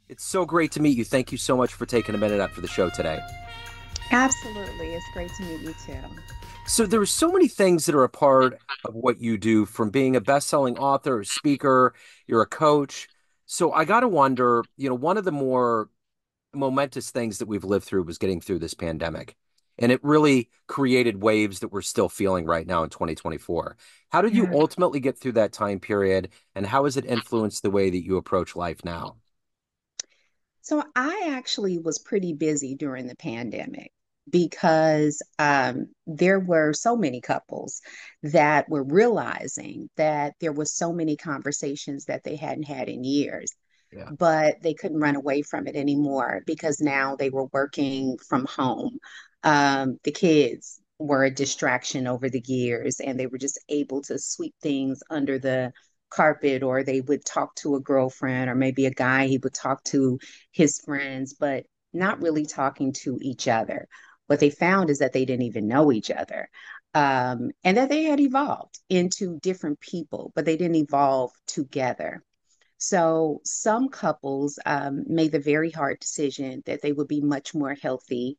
It's so great to meet you. Thank you so much for taking a minute out for the show today. Absolutely. It's great to meet you too. So there are so many things that are a part of what you do, from being a best-selling author, a speaker, you're a coach. So I got to wonder, one of the more momentous things that we've lived through was getting through this pandemic. And it really created waves that we're still feeling right now in 2024. How did you Yeah. ultimately get through that time period, and how has it influenced the way that you approach life now? So I actually was pretty busy during the pandemic because there were so many couples that were realizing that there was so many conversations that they hadn't had in years, Yeah. but they couldn't run away from it anymore because now they were working from home. The kids were a distraction over the years, and they were just able to sweep things under the carpet, or they would talk to a girlfriend, or maybe a guy, he would talk to his friends, but not really talking to each other. What they found is that they didn't even know each other. And that they had evolved into different people, but they didn't evolve together. So some couples made the very hard decision that they would be much more healthy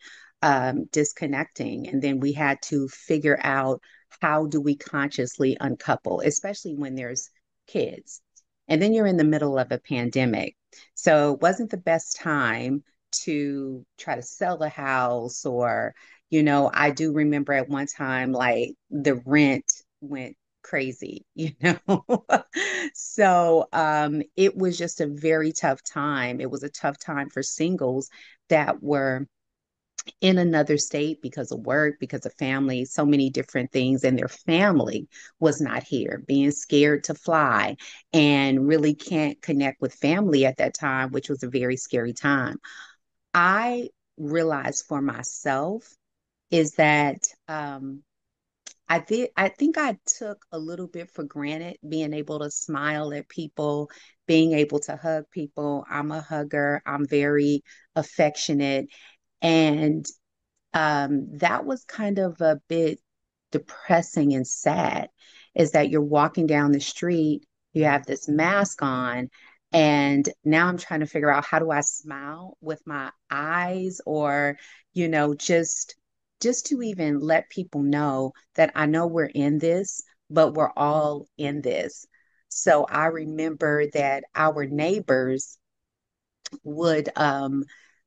disconnecting. And then we had to figure out, how do we consciously uncouple, especially when there's kids. And then you're in the middle of a pandemic. So it wasn't the best time to try to sell a house, or, I do remember at one time, like the rent went crazy, So it was just a very tough time. It was a tough time for singles that were in another state because of work, because of family, so many different things. And their family was not here, being scared to fly and really can't connect with family at that time, which was a very scary time. I realized for myself is that I think I took a little bit for granted being able to smile at people, being able to hug people. I'm a hugger. I'm very affectionate. And that was kind of a bit depressing and sad, is that you're walking down the street, you have this mask on, and now I'm trying to figure out, how do I smile with my eyes, or, just to even let people know that I know we're in this, but we're all in this. So I remember that our neighbors would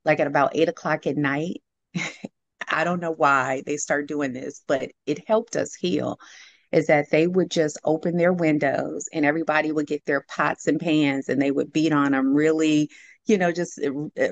like at about 8 o'clock at night. I don't know why they start doing this, but it helped us heal. Is that they would just open their windows, and everybody would get their pots and pans, and they would beat on them really, just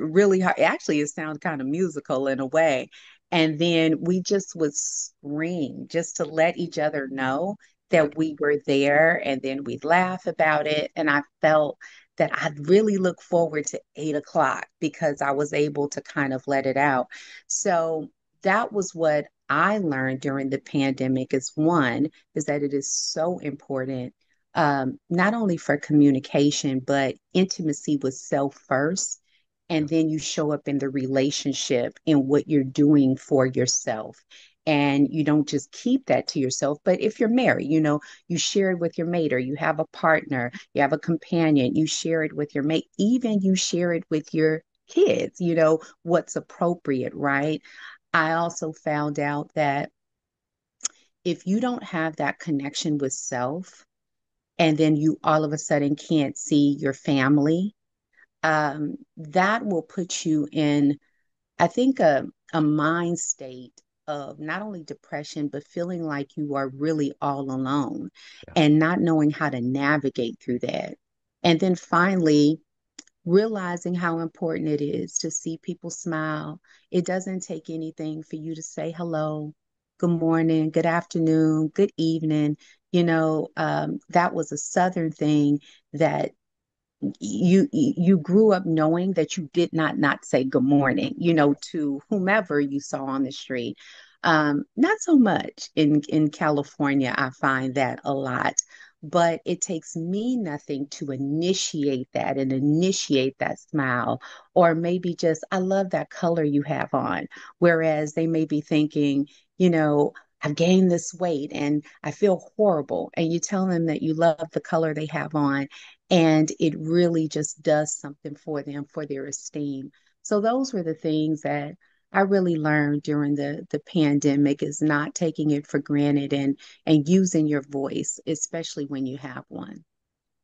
really hard. Actually, it sounds kind of musical in a way. And then we just would scream just to let each other know Yeah. that we were there, and then we'd laugh about it. And I felt that I'd really look forward to 8 o'clock because I was able to kind of let it out. So that was what I learned during the pandemic. Is one, is that it is so important, not only for communication, but intimacy with self first. Yeah. And then you show up in the relationship in what you're doing for yourself. And you don't just keep that to yourself, but if you're married, you share it with your mate, or you have a partner, you have a companion, you share it with your mate, even you share it with your kids, what's appropriate, right? I also found out that if you don't have that connection with self, and then you all of a sudden can't see your family, that will put you in, I think, a mind state of not only depression, but feeling like you are really all alone Yeah. and not knowing how to navigate through that. And then finally, realizing how important it is to see people smile. It doesn't take anything for you to say hello, good morning, good afternoon, good evening. That was a Southern thing that you grew up knowing that you did not say good morning, to whomever you saw on the street. Not so much in California. I find that a lot, but it takes me nothing to initiate that and initiate that smile, or maybe just, I love that color you have on. Whereas they may be thinking, you know. I've gained this weight and I feel horrible. And you tell them that you love the color they have on, and it really just does something for them, for their esteem. So those were the things that I really learned during the pandemic, is not taking it for granted and using your voice, especially when you have one.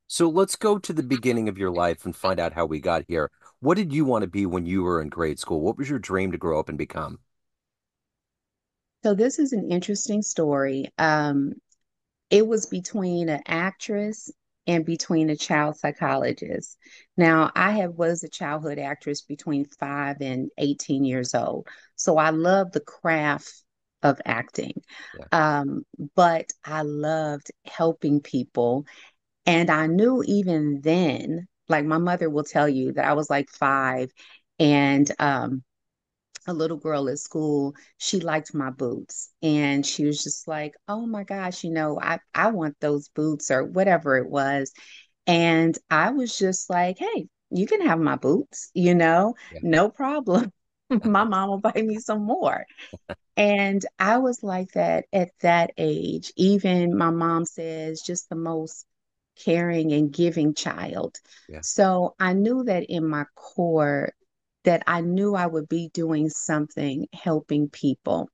So let's go to the beginning of your life and find out how we got here. What did you want to be when you were in grade school? What was your dream to grow up and become? So this is an interesting story. It was between an actress and between a child psychologist. Now, was a childhood actress between 5 and 18 years old. So I love the craft of acting. Yeah, Um, but I loved helping people. And I knew even then, like my mother will tell you that I was like 5, and a little girl at school, she liked my boots. And she was just like, oh my gosh, I want those boots or whatever it was. And I was just like, hey, you can have my boots, yeah, no problem. My mom will buy me some more. And I was like that at that age. Even my mom says, just the most caring and giving child. yeah, So I knew that in my core, that I knew I would be doing something helping people.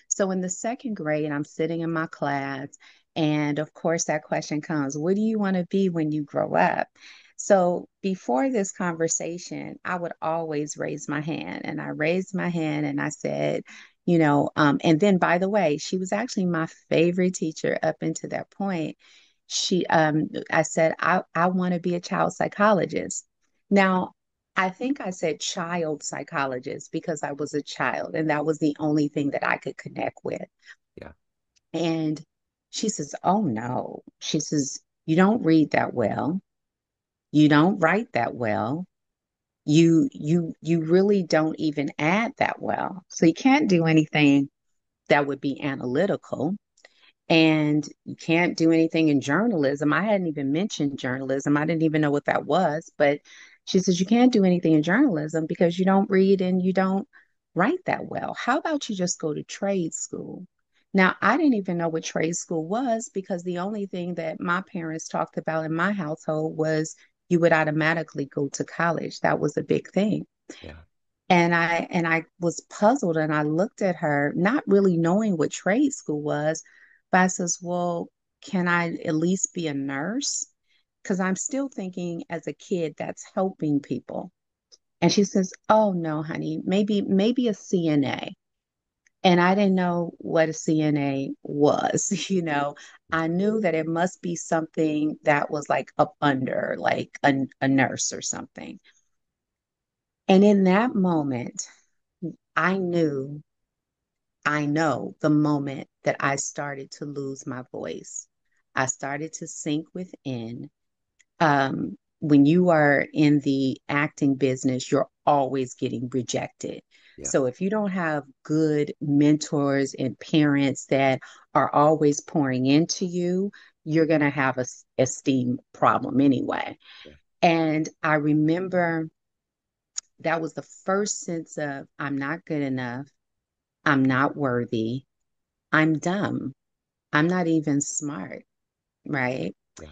So in the second grade, I'm sitting in my class. And of course, that question comes, what do you want to be when you grow up? So before this conversation, I would always raise my hand. And I raised my hand and I said, and then by the way, she was actually my favorite teacher up until that point. I said, I want to be a child psychologist. Now, I think I said child psychologist because I was a child and that was the only thing that I could connect with. yeah, And she says, oh no. She says, you don't read that well. You don't write that well. You really don't even add that well. So you can't do anything that would be analytical. And you can't do anything in journalism. I hadn't even mentioned journalism. I didn't even know what that was. But she says, you can't do anything in journalism because you don't read and you don't write that well. How about you just go to trade school? Now, I didn't even know what trade school was because the only thing that my parents talked about in my household was you would automatically go to college. That was a big thing. yeah, And I was puzzled and I looked at her, not really knowing what trade school was, but I says, well, can I at least be a nurse? Because I'm still thinking as a kid that's helping people. And she says, oh no, honey, maybe a CNA. And I didn't know what a CNA was, I knew that it must be something that was like up under, like a nurse or something. And in that moment, I knew I know the moment that I started to lose my voice. I started to sink within. When you are in the acting business, you're always getting rejected. yeah, So if you don't have good mentors and parents that are always pouring into you, you're going to have a esteem problem anyway. yeah, And I remember that was the first sense of I'm not good enough. I'm not worthy. I'm dumb. I'm not even smart, right? yeah,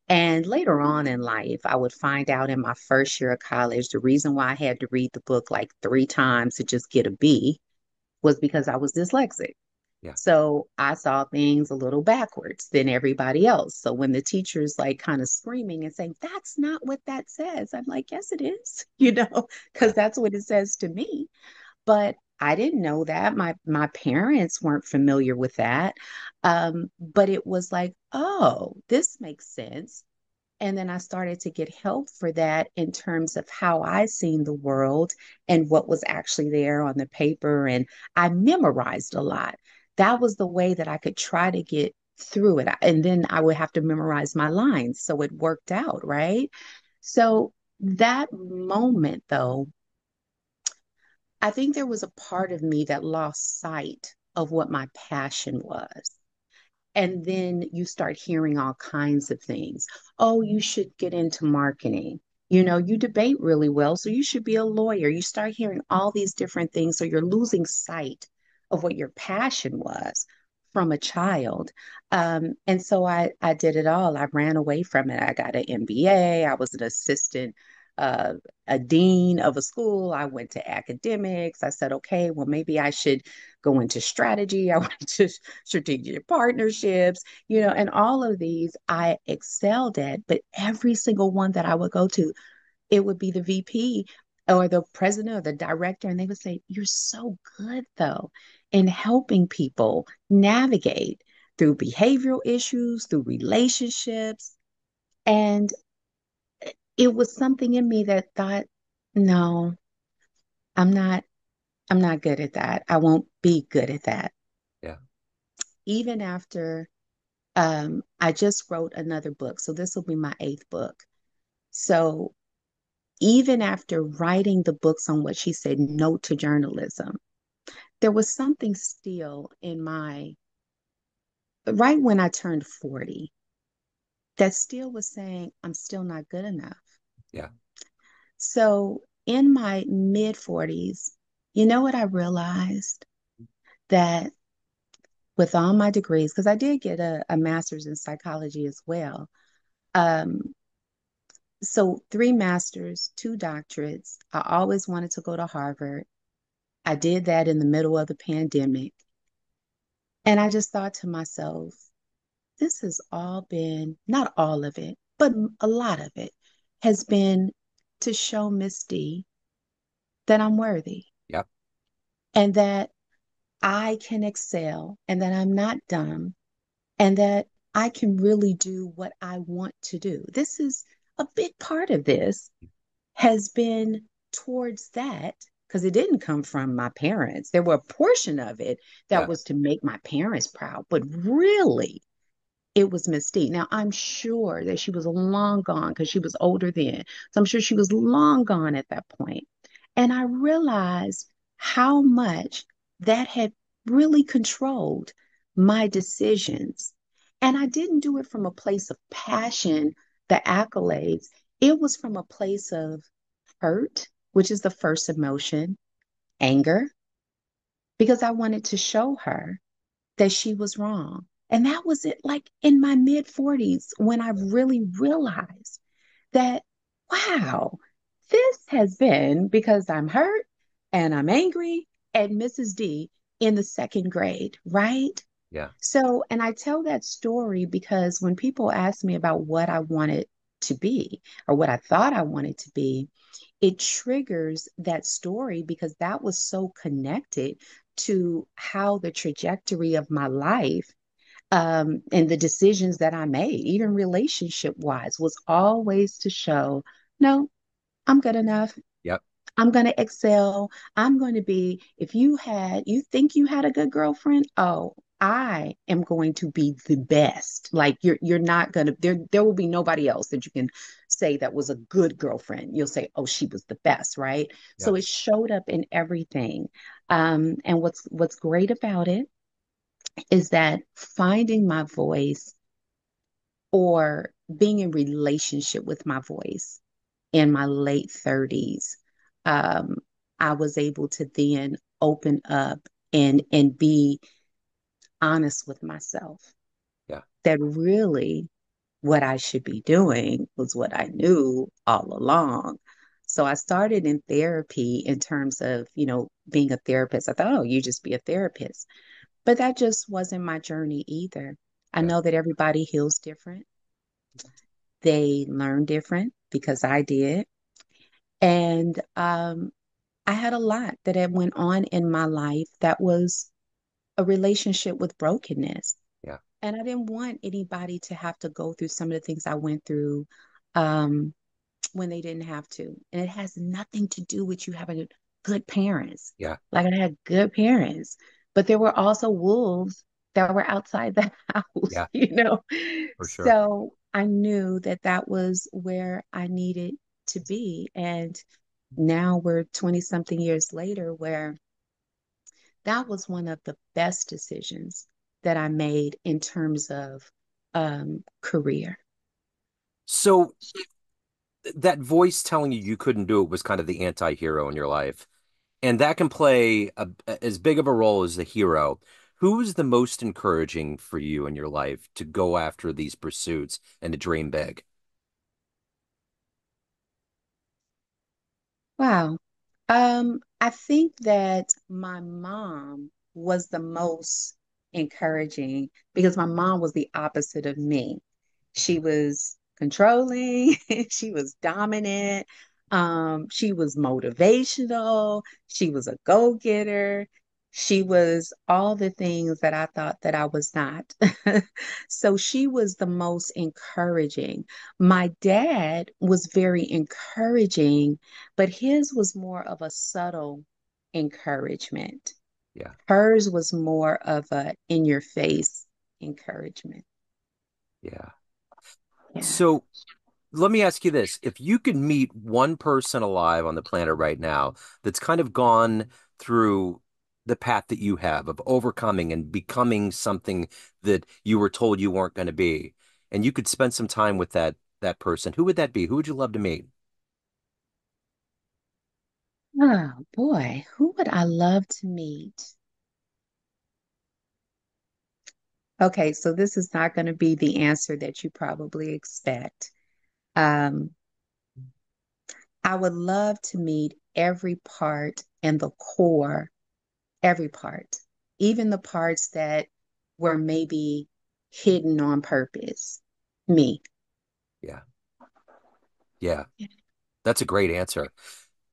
And later on in life, I would find out in my first year of college, the reason why I had to read the book like 3 times to just get a B was because I was dyslexic. yeah, So I saw things a little backwards than everybody else. So when the teacher's like kind of screaming and saying, that's not what that says, I'm like, yes, it is, because that's what it says to me. But I didn't know that. My parents weren't familiar with that. But it was like, oh, this makes sense. And then I started to get help for that in terms of how I seen the world and what was actually there on the paper. And I memorized a lot. That was the way that I could try to get through it. And then I would have to memorize my lines. So it worked out, right? So that moment, though, I think there was a part of me that lost sight of what my passion was. And then you start hearing all kinds of things. Oh, you should get into marketing. You debate really well, so you should be a lawyer. You start hearing all these different things, so you're losing sight of what your passion was. from a child. And so I did it all. I ran away from it. I got an MBA. I was an assistant, uh, a dean of a school. I went to academics. I said, okay, well, maybe I should go into strategy. I went to strategic partnerships, and all of these I excelled at, but every single one that I would go to, it would be the VP or the president or the director, and they would say, "You're so good, though, in helping people navigate through behavioral issues, through relationships." And it was something in me that thought, no, I'm not, I'm not good at that. I won't be good at that. Yeah. Even after I just wrote another book. So this will be my eighth book. So even after writing the books on what she said, no to journalism, there was something still in right when I turned 40, that still was saying, I'm still not good enough. Yeah. So in my mid 40s, you know what I realized? That with all my degrees, because I did get a master's in psychology as well. Um, so three masters, two doctorates. I always wanted to go to Harvard. I did that in the middle of the pandemic. And I just thought to myself, this has all been, not all of it, but a lot of it has been to show Miss D that I'm worthy Yep. and that I can excel and that I'm not dumb and that I can really do what I want to do. This is a big part of this has been towards that because it didn't come from my parents. There were a portion of it that Yeah. was to make my parents proud, but really, it was Mystique. Now, I'm sure that she was long gone because she was older then. So I'm sure she was long gone at that point. And I realized how much that had really controlled my decisions. And I didn't do it from a place of passion, the accolades. It was from a place of hurt, which is the first emotion, anger, because I wanted to show her that she was wrong. And that was it, like in my mid 40s, when I Yeah. really realized that, wow, this has been because I'm hurt and I'm angry at Mrs. D in the second grade, right? Yeah. So, and I tell that story because when people ask me about what I wanted to be or what I thought I wanted to be, it triggers that story because that was so connected to how the trajectory of my life and the decisions that I made, even relationship wise, was always to show, no, I'm good enough. Yep. I'm going to excel. I'm going to be, if you think you had a good girlfriend, oh, I am going to be the best. Like you're not going to, there will be nobody else that you can say that was a good girlfriend. You'll say, oh, she was the best, right? So it Yes. showed up in everything. And what's great about it is that finding my voice or being in relationship with my voice in my late 30s, um, I was able to then open up and be honest with myself Yeah. that really what I should be doing was what I knew all along. So I started in therapy in terms of, being a therapist. I thought, oh, you just be a therapist. But that just wasn't my journey either. I Yeah. know that everybody heals different. They learn different because I did. And I had a lot that had went on in my life that was a relationship with brokenness. Yeah. And I didn't want anybody to have to go through some of the things I went through um, when they didn't have to. And it has nothing to do with you having good parents. Yeah. Like I had good parents, but there were also wolves that were outside the house, Yeah. For sure. So I knew that that was where I needed to be. And now we're 20 something years later, where that was one of the best decisions that I made in terms of career. So that voice telling you couldn't do it was kind of the anti-hero in your life. And that can play as big of a role as the hero. Who is the most encouraging for you in your life to go after these pursuits and to dream big? Wow. I think that my mom was the most encouraging because my mom was the opposite of me. She was controlling, she was dominant, she was motivational, she was a go-getter. She was all the things that I thought that I was not. So she was the most encouraging. My dad was very encouraging, but his was more of a subtle encouragement. Yeah. Hers was more of a in your face encouragement. Yeah. Yeah. So let me ask you this. If you could meet one person alive on the planet right now that's kind of gone through the path that you have of overcoming and becoming something that you were told you weren't going to be, and you could spend some time with that person, who would that be? Who would you love to meet? Oh boy, who would I love to meet? Okay, so this is not going to be the answer that you probably expect. Um, I would love to meet every part and the core, every part, even the parts that were maybe hidden on purpose. Me. Yeah. Yeah. That's a great answer.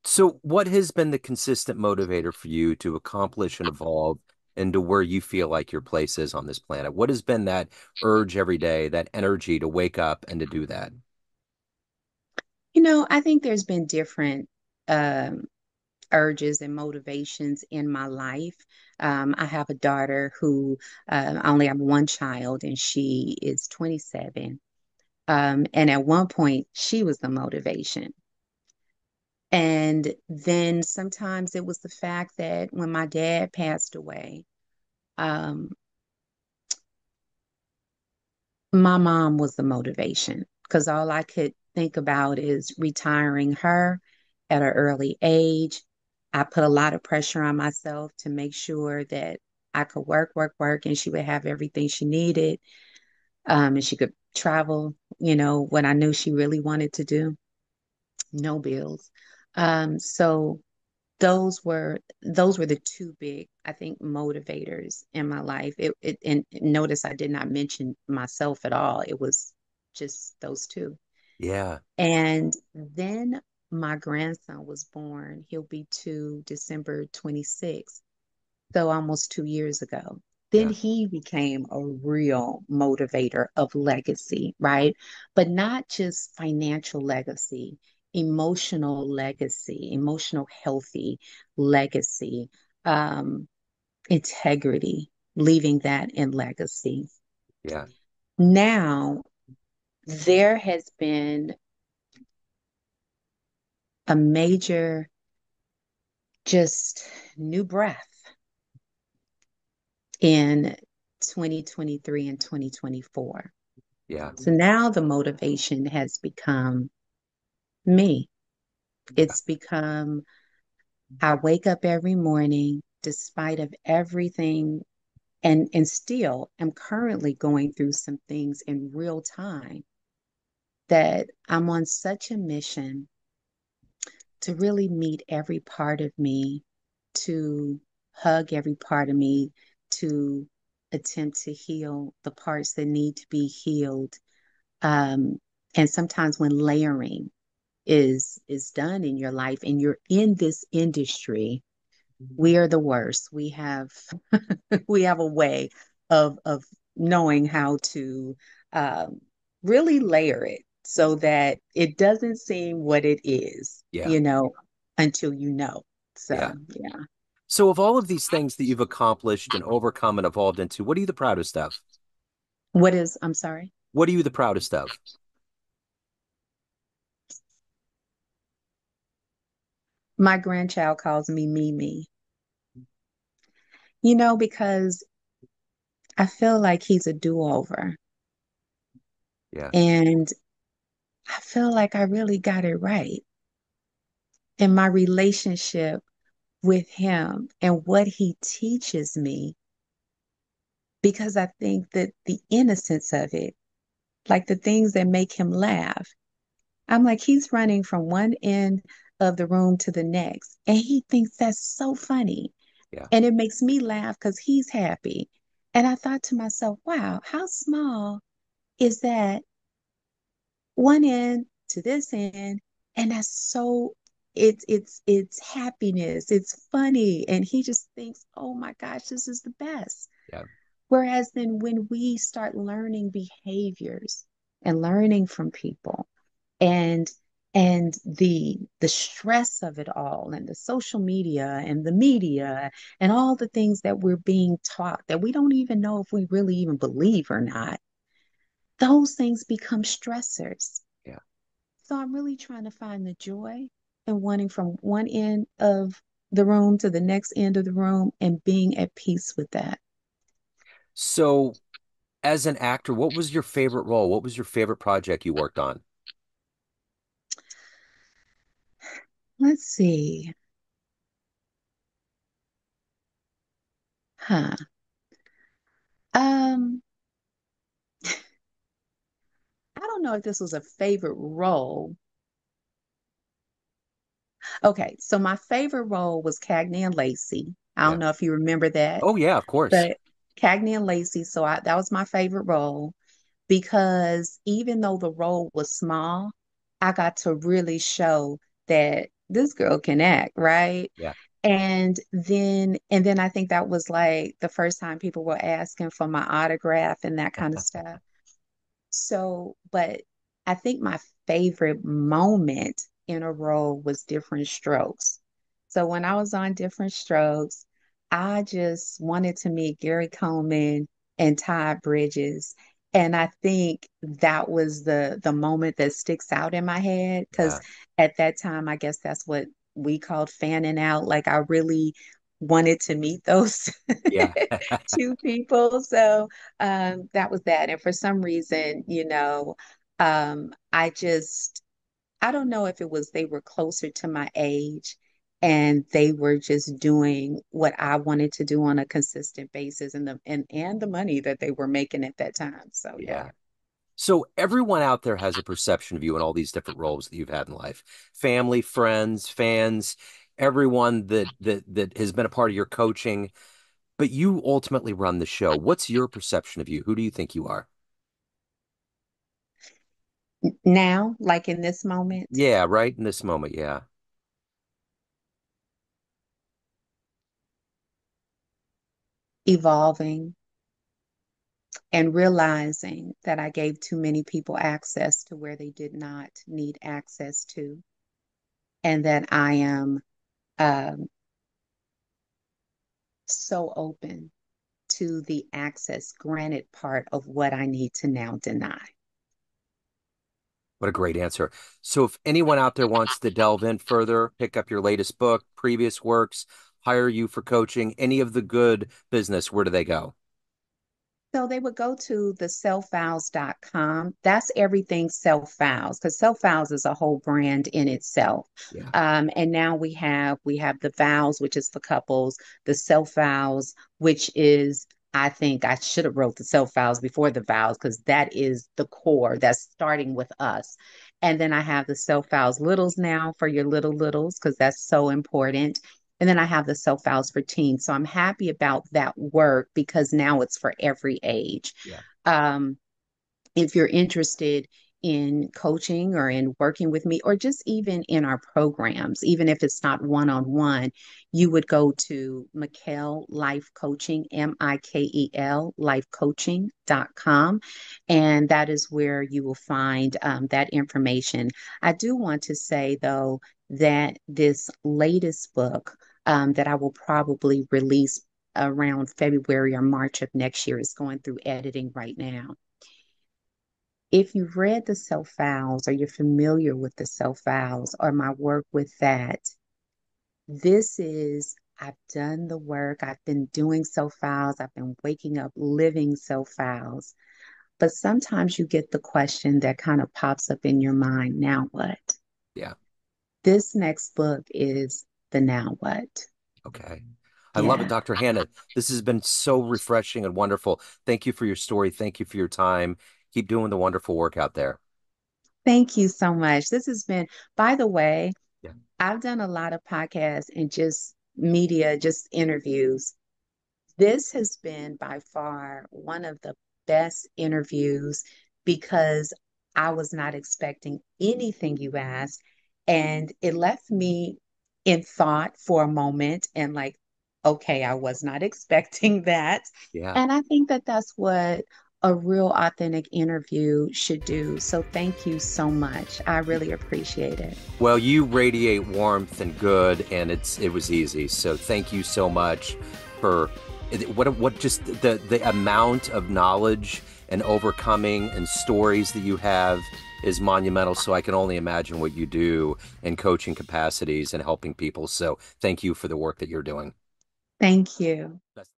So, what has been the consistent motivator for you to accomplish and evolve into where you feel like your place is on this planet? What has been that urge every day, that energy to wake up and to do that? I think there's been different um, urges and motivations in my life. I have a daughter who I only have one child, and she is 27. And at one point, she was the motivation. And then sometimes it was the fact that when my dad passed away, um, my mom was the motivation because all I could think about is retiring her at an early age. I put a lot of pressure on myself to make sure that I could work, work, work, and she would have everything she needed. And she could travel, what I knew she really wanted to do, no bills. So those were the two big, I think, motivators in my life. And notice I did not mention myself at all. It was just those two. Yeah, And then my grandson was born. He'll be two December 26th, so almost 2 years ago. Then yeah, he became a real motivator of legacy, right? But not just financial legacy, emotional legacy, emotional healthy legacy, um, integrity, leaving that in legacy. yeah, Now, there has been a major, just new breath in 2023 and 2024. yeah, So now the motivation has become me. yeah, It's become I wake up every morning despite of everything and still am currently going through some things in real time that I'm on such a mission to really meet every part of me, to hug every part of me, to attempt to heal the parts that need to be healed. Um, and sometimes when layering is done in your life and you're in this industry, we are the worst. We have we have a way of knowing how to um, really layer it so that it doesn't seem what it is, yeah, until you know. yeah. So yeah. So, of all of these things that you've accomplished and overcome and evolved into, what are you the proudest of? I'm sorry. What are you the proudest of? My grandchild calls me Mimi, because I feel like he's a do-over. Yeah, And I feel like I really got it right in my relationship with him and what he teaches me. because I think that the innocence of it, like the things that make him laugh, I'm like, he's running from one end of the room to the next, and he thinks that's so funny. Yeah. And it makes me laugh because he's happy. And I thought to myself, wow, how small is that one end to this end? And that's so it's happiness. It's funny. And he just thinks, oh my gosh, this is the best. Yeah. Whereas then when we start learning behaviors and learning from people and the stress of it all and the social media and the media and all the things that we're being taught that we don't even know if we really even believe or not, those things become stressors. Yeah. So I'm really trying to find the joy in wanting from one end of the room to the next end of the room and being at peace with that. So, as an actor, what was your favorite role? What was your favorite project you worked on? Let's see. Huh. Um, I don't know if this was a favorite role. Okay, so my favorite role was Cagney and Lacey. I don't Yeah. know if you remember that, Oh, yeah, of course. but Cagney and Lacey. That was my favorite role because even though the role was small, I got to really show that this girl can act, right? Yeah. And then I think that was like the first time people were asking for my autograph and that kind of stuff. So, but I think my favorite moment in a role was Different Strokes. So when I was on Different Strokes, I just wanted to meet Gary Coleman and Todd Bridges. And I think that was the moment that sticks out in my head because Yeah. at that time, I guess that's what we called fanning out. Like I really wanted to meet those Yeah. two people. So that was that. And for some reason, I don't know if it was they were closer to my age and they were just doing what I wanted to do on a consistent basis and the money that they were making at that time. So yeah. Yeah. So everyone out there has a perception of you in all these different roles that you've had in life. Family, friends, fans, everyone that has been a part of your coaching, but you ultimately run the show. What's your perception of you? Who do you think you are? Now, like in this moment, Yeah, right in this moment. Yeah. evolving and realizing that I gave too many people access to where they did not need access to, and that I am um, so open to the access granted part of what I need to now deny. What a great answer. So if anyone out there wants to delve in further, pick up your latest book, previous works, hire you for coaching, any of the good business, where do they go? So they would go to the selfvows.com. That's everything Self Vows, because Self Vows is a whole brand in itself. Yeah. And now we have the vows, which is for couples, the self vows, which is I think I should have wrote the self vows before the vows because that is the core that's starting with us. And then I have the self vows littles now for your little littles because that's so important. And then I have the self vows for teens. So I'm happy about that work because now it's for every age. Yeah. Um, if you're interested in coaching or in working with me, or just even in our programs, even if it's not one on one, you would go to Mikel Life Coaching, Mikel lifecoaching.com. And that is where you will find that information. I do want to say, though, that this latest book that I will probably release around February or March of next year is going through editing right now. If you've read the self vows or you're familiar with the self vows or my work with that, I've done the work. I've been doing self vows. I've been waking up living self vows. But sometimes you get the question that kind of pops up in your mind, now what? Yeah. This next book is the now what. Okay. I love it, Yeah. Dr. Hannah. This has been so refreshing and wonderful. Thank you for your story. Thank you for your time. Keep doing the wonderful work out there. Thank you so much. This has been, by the way, Yeah. I've done a lot of podcasts and just media, just interviews. This has been by far one of the best interviews because I was not expecting anything you asked. And it left me in thought for a moment and like, okay, I was not expecting that. Yeah. And I think that that's what a real authentic interview should do. So thank you so much. I really appreciate it. Well, you radiate warmth and good, and it was easy. So thank you so much for what just the amount of knowledge and overcoming and stories that you have is monumental. So I can only imagine what you do in coaching capacities and helping people. So thank you for the work that you're doing. Thank you.